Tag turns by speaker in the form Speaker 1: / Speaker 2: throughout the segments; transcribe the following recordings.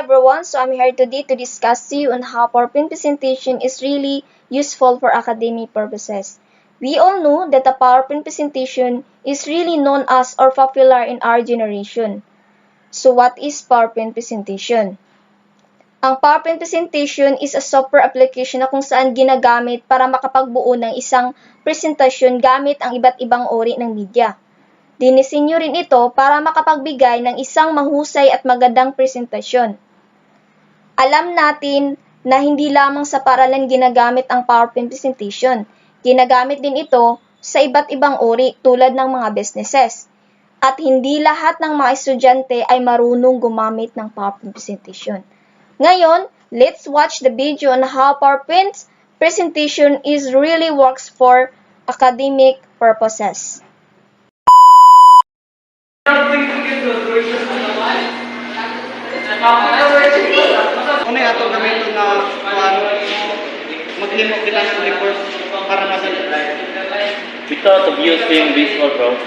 Speaker 1: everyone, so I'm here today to discuss to you on how PowerPoint presentation is really useful for academic purposes. We all know that a PowerPoint presentation is really known as or popular in our generation. So what is PowerPoint presentation? Ang PowerPoint presentation is a software application na kung saan ginagamit para makapagbuo ng isang presentasyon gamit ang iba't ibang uri ng media. Dinisenyo rin ito para makapagbigay ng isang mahusay at magandang presentasyon. Alam natin na hindi lamang sa paaralan ginagamit ang PowerPoint presentation. Ginagamit din ito sa iba't ibang uri tulad ng mga businesses. At hindi lahat ng mga estudyante ay marunong gumamit ng PowerPoint presentation. Ngayon, let's watch the video on how PowerPoint presentation is really works for academic purposes.
Speaker 2: Ano yung ato gamito na maghimo kita ng report para masalit?
Speaker 3: We thought of using visual, bro.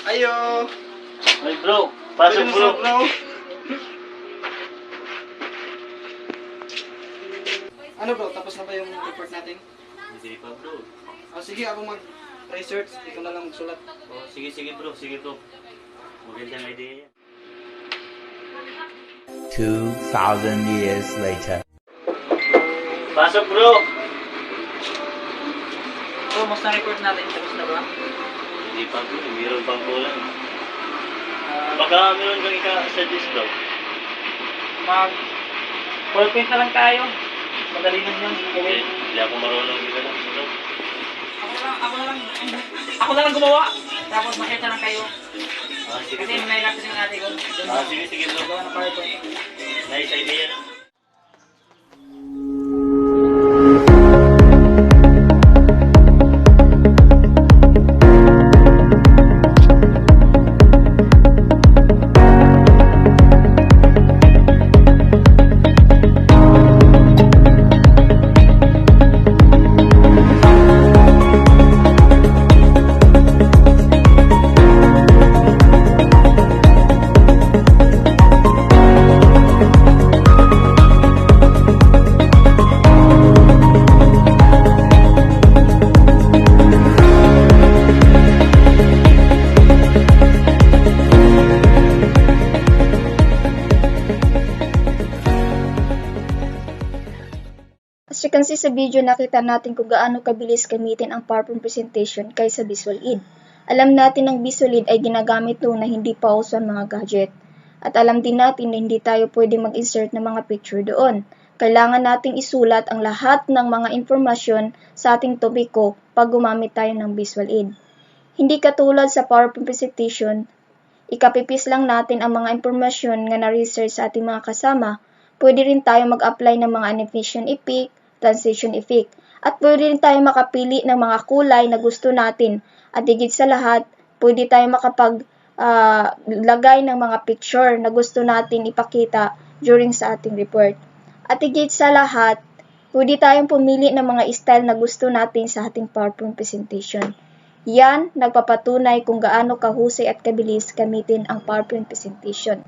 Speaker 2: Ayo!
Speaker 3: Ay, bro. Pasok, bro.
Speaker 2: Ano bro, tapos na ba yung report natin?
Speaker 3: Hindi pa, bro.
Speaker 2: Sige, ako mag-research. Ikaw na lang magsulat.
Speaker 3: Sige, bro. Sige, bro. Magandang idea yan.
Speaker 4: 2,000 years later.
Speaker 3: Pasok, bro.
Speaker 2: So, mas na-report natin. Tapos na ba?
Speaker 3: Hindi pa, bro. Mayroon pang kulang. Baka meron kang ika-suggest, bro.
Speaker 2: Mag-PowerPoint na lang tayo. Madali lang yun.
Speaker 3: Hindi ako marunong dito lang, bro.
Speaker 2: Ako na lang gumawa. Tapos makita lang kayo.
Speaker 3: Sige,
Speaker 2: Kasi
Speaker 3: bro.
Speaker 2: may lapis yung ate ko.
Speaker 3: Sige, bro.
Speaker 2: Gawa ng PowerPoint.
Speaker 3: Nice idea.
Speaker 1: As you can see sa video, nakita natin kung gaano kabilis gamitin ang PowerPoint presentation kaysa Visual Aid. Alam natin ng Visual Aid ay ginagamit noon na hindi pa uso ang mga gadget. At alam din natin na hindi tayo pwede mag-insert ng mga picture doon. Kailangan nating isulat ang lahat ng mga informasyon sa ating topiko pag gumamit tayo ng Visual Aid. Hindi katulad sa PowerPoint presentation, ikapipis lang natin ang mga informasyon nga na-research sa ating mga kasama. Pwede rin tayo mag-apply ng mga animation effect, transition effect. At pwede rin tayo makapili ng mga kulay na gusto natin. At higit sa lahat, pwede tayo lagay ng mga picture na gusto natin ipakita during sa ating report. At higit sa lahat, pwede tayong pumili ng mga style na gusto natin sa ating PowerPoint presentation. Yan, nagpapatunay kung gaano kahusay at kabilis gamitin ang PowerPoint presentation.